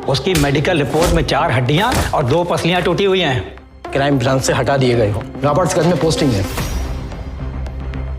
उसकी medical report में 4 हड्डियां और 2 पसलियां टूटी हुई हैं। क्राइम ब्रांच से हटा दिए गए हो। रॉबर्ट्सगंज में पोस्टिंग है।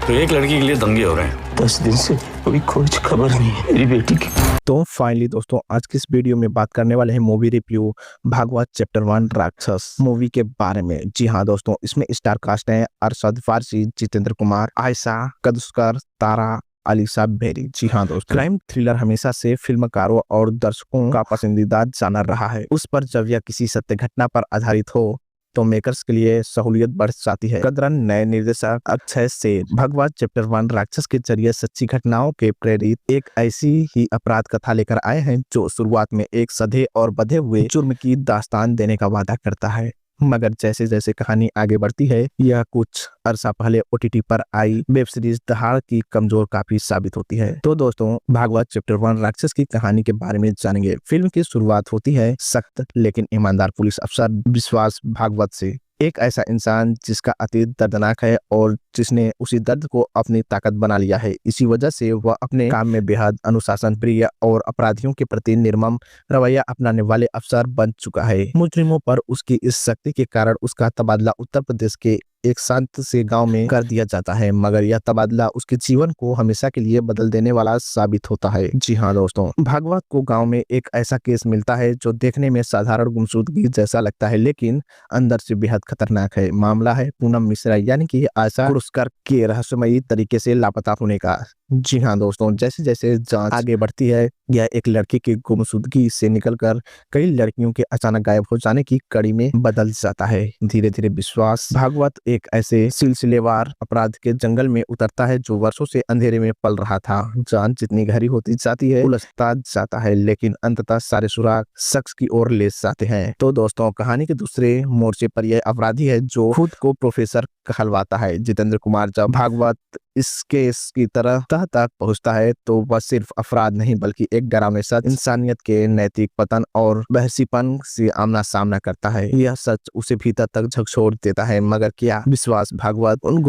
तो एक लड़की के लिए दंगे हो रहे हैं। 10 दिन से कोई खोज खबर नहीं है मेरी बेटी की। तो फाइनली दोस्तों आज की इस वीडियो में बात करने वाले हैं मूवी रिव्यू भागवत चैप्टर 1 राक्षस मूवी के बारे में। जी हाँ दोस्तों, इसमें स्टार कास्ट है अरशद वारसी, जितेंद्र कुमार, आयशा कदुस्कर, तारा अलीशा बेरी। जी हाँ दोस्तों, क्राइम थ्रिलर हमेशा से फिल्मकारों और दर्शकों का पसंदीदा जानर रहा है। उस पर जब यह किसी सत्य घटना पर आधारित हो तो मेकर्स के लिए सहूलियत बढ़ जाती है। कदरन नए निर्देशक अक्षय सेठ भागवत चैप्टर 1 राक्षस के जरिए सच्ची घटनाओं के प्रेरित एक ऐसी ही अपराध कथा लेकर आए हैं जो शुरुआत में एक सधे और बंधे हुए जुर्म की दास्तान देने का वादा करता है, मगर जैसे जैसे कहानी आगे बढ़ती है यह कुछ अरसा पहले ओटीटी पर आई वेब सीरीज दहाड़ की कमजोर काफी साबित होती है। तो दोस्तों भागवत चैप्टर 1 राक्षस की कहानी के बारे में जानेंगे। फिल्म की शुरुआत होती है सख्त लेकिन ईमानदार पुलिस अफसर विश्वास भागवत से। एक ऐसा इंसान जिसका अतीत दर्दनाक है और जिसने उसी दर्द को अपनी ताकत बना लिया है। इसी वजह से वह अपने काम में बेहद अनुशासन प्रिय और अपराधियों के प्रति निर्मम रवैया अपनाने वाले अफसर बन चुका है। मुजरिमों पर उसकी इस शक्ति के कारण उसका तबादला उत्तर प्रदेश के एक शांत से गांव में कर दिया जाता है, मगर यह तबादला उसके जीवन को हमेशा के लिए बदल देने वाला साबित होता है। जी हाँ दोस्तों, भागवत को गांव में एक ऐसा केस मिलता है जो देखने में साधारण गुमशुदगी जैसा लगता है लेकिन अंदर से बेहद खतरनाक है। मामला है पूनम मिश्रा यानी कि आशा पुरस्कार के रहस्यमयी तरीके से लापता होने का। जी हाँ दोस्तों, जैसे जैसे जांच आगे बढ़ती है यह एक लड़की की गुमशुदगी से निकलकर कई लड़कियों के अचानक गायब हो जाने की कड़ी में बदल जाता है। धीरे धीरे विश्वास भागवत एक ऐसे सिलसिलेवार अपराध के जंगल में उतरता है जो वर्षों से अंधेरे में पल रहा था। जांच जितनी गहरी होती जाती है उलझता जाता है लेकिन अंततः सारे सुराग शख्स की ओर ले जाते हैं। तो दोस्तों कहानी के दूसरे मोर्चे पर यह अपराधी है जो खुद को प्रोफेसर कहलवाता है। जितेंद्र कुमार जब भागवत इस केस की तरह तह तक पहुंचता है तो वह सिर्फ अपराध नहीं बल्कि एक डरावने सच, इंसानियत के नैतिक पतन और बहसीपन से आमना सामना करता है। यह सच उसे भीतर तक झकझोर देता है। मगर क्या विश्वास भागवत उन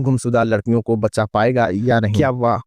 गुमशुदा लड़कियों को बचा पाएगा या नहीं? क्या वह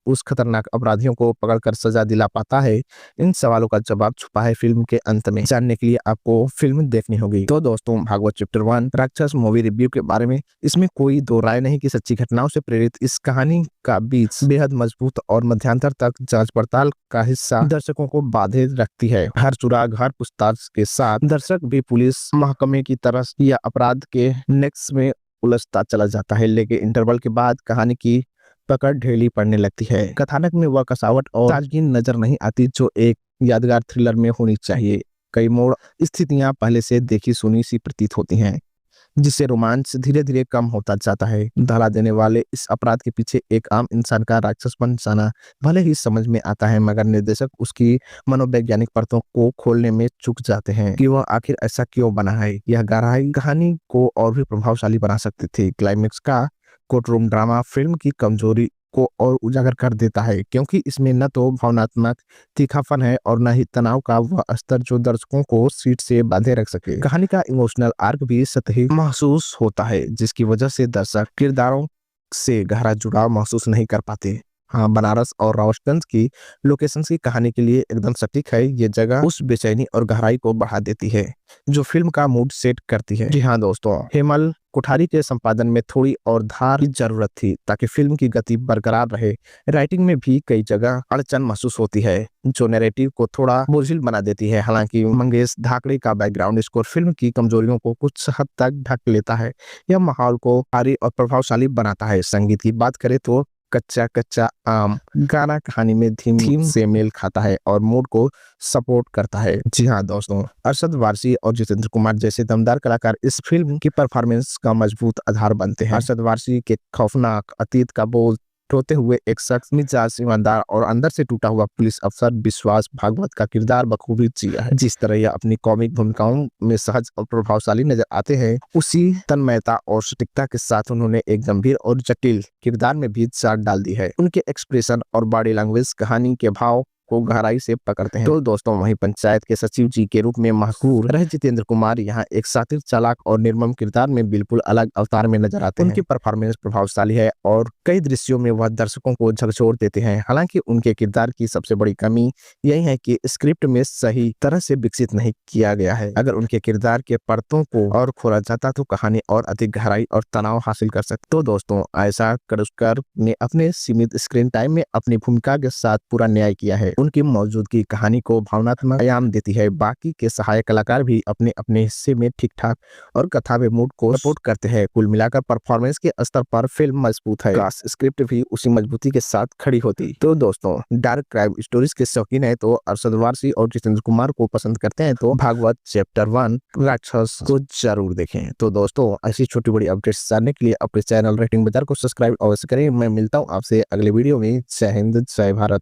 उस खतरनाक अपराधियों को पकड़कर सजा दिला पाता है? इन सवालों का जवाब छुपा है फिल्म के अंत में। जानने के लिए आपको फिल्म देखनी होगी। तो दोस्तों भागवत चैप्टर 1 राक्षस मूवी रिव्यू के बारे में इसमें कोई दो राय नहीं कि सच्ची घटनाओं से प्रेरित इस कहानी का बीच बेहद मजबूत और मध्यांतर तक जांच पड़ताल का हिस्सा दर्शकों को बांधे रखती है। हर सुराग हर पूछताछ के साथ दर्शक भी पुलिस महकमे की तरह या अपराध के नेक्स्ट में उलझता चला जाता है, लेकिन इंटरवल के बाद कहानी की पकड़ ढीली पड़ने लगती है। कथानक में वह कसावट और ताजगी नजर नहीं आती जो एक यादगार थ्रिलर में होनी चाहिए। कई मोड़ स्थितियां पहले से देखी सुनी सी प्रतीत होती हैं जिससे रोमांच धीरे धीरे कम होता जाता है। धड़ा देने वाले इस अपराध के पीछे एक आम इंसान का राक्षस बन जाना भले ही समझ में आता है, मगर निर्देशक उसकी मनोवैज्ञानिक परतों को खोलने में चूक जाते हैं कि वह आखिर ऐसा क्यों बना है। यह गहराई कहानी को और भी प्रभावशाली बना सकती थी। क्लाइमेक्स का कोर्टरूम ड्रामा फिल्म की कमजोरी को और उजागर कर देता है क्योंकि इसमें न तो भावनात्मक तीखापन है और न ही तनाव का वह स्तर जो दर्शकों को सीट से बांधे रख सके। कहानी का इमोशनल आर्क भी सतही महसूस होता है जिसकी वजह से दर्शक किरदारों से गहरा जुड़ाव महसूस नहीं कर पाते। हाँ, बनारस और रावशगंज की लोकेशंस की कहानी के लिए एकदम सटीक है। ये जगह उस बेचैनी और गहराई को बढ़ा देती है जो फिल्म का मूड सेट करती है। जी हाँ दोस्तों, हेमल कोठारी के संपादन में थोड़ी और धार की जरूरत थी ताकि फिल्म की गति बरकरार रहे। राइटिंग में भी कई जगह अड़चन महसूस होती है जो नैरेटिव को थोड़ा बोझिल बना देती है। हालांकि मंगेश धाकड़े का बैकग्राउंड स्कोर फिल्म की कमजोरियों को कुछ हद तक ढक लेता है। यह माहौल को भारी और प्रभावशाली बनाता है। संगीत की बात करें तो कच्चा कच्चा आम गाना कहानी में थीम से मेल खाता है और मूड को सपोर्ट करता है। जी हाँ दोस्तों, अरशद वारसी और जितेंद्र कुमार जैसे दमदार कलाकार इस फिल्म की परफॉर्मेंस का मजबूत आधार बनते हैं। अरशद वारसी के खौफनाक अतीत का बोझ ढोते हुए एक शख्स मिजाज ईमानदार और अंदर से टूटा हुआ पुलिस अफसर विश्वास भागवत का किरदार बखूबी जिया है। जिस तरह यह अपनी कॉमिक भूमिकाओं में सहज और प्रभावशाली नजर आते हैं उसी तन्मयता और सटीकता के साथ उन्होंने एक गंभीर और जटिल किरदार में भी जान डाल दी है। उनके एक्सप्रेशन और बॉडी लैंग्वेज कहानी के भाव को गहराई से पकड़ते हैं। तो दोस्तों वहीं पंचायत के सचिव जी के रूप में मशहूर रहे जितेंद्र कुमार यहाँ एक शातिर, चालाक और निर्मम किरदार में बिल्कुल अलग अवतार में नजर आते हैं। उनकी परफॉर्मेंस प्रभावशाली है और कई दृश्यों में वह दर्शकों को झकझोर देते हैं। हालांकि उनके किरदार की सबसे बड़ी कमी यही है कि स्क्रिप्ट में सही तरह से विकसित नहीं किया गया है। अगर उनके किरदार के परतों को और खोला जाता तो कहानी और अधिक गहराई और तनाव हासिल कर सकती। तो दोस्तों आयशा कडुस्कर ने अपने सीमित स्क्रीन टाइम में अपनी भूमिका के साथ पूरा न्याय किया है। उनकी मौजूदगी कहानी को भावनात्मक आयाम देती है। बाकी के सहायक कलाकार भी अपने अपने हिस्से में ठीक ठाक और कथा व मूड को सपोर्ट करते हैं। कुल मिलाकर परफॉर्मेंस के स्तर पर फिल्म मजबूत है। स्क्रिप्ट भी उसी मजबूती के साथ खड़ी होती। तो दोस्तों डार्क क्राइम स्टोरीज के शौकीन है तो अरशद वारसी और जितेंद्र कुमार को पसंद करते हैं तो भागवत चैप्टर 1 राक्षस को जरूर देखें। तो दोस्तों ऐसी छोटी बड़ी अपडेट्स जानने के लिए अपने चैनल रेटिंग बाजार को सब्सक्राइब अवश्य करें। मैं मिलता हूँ आपसे अगले वीडियो में। जय हिंद, जय भारत।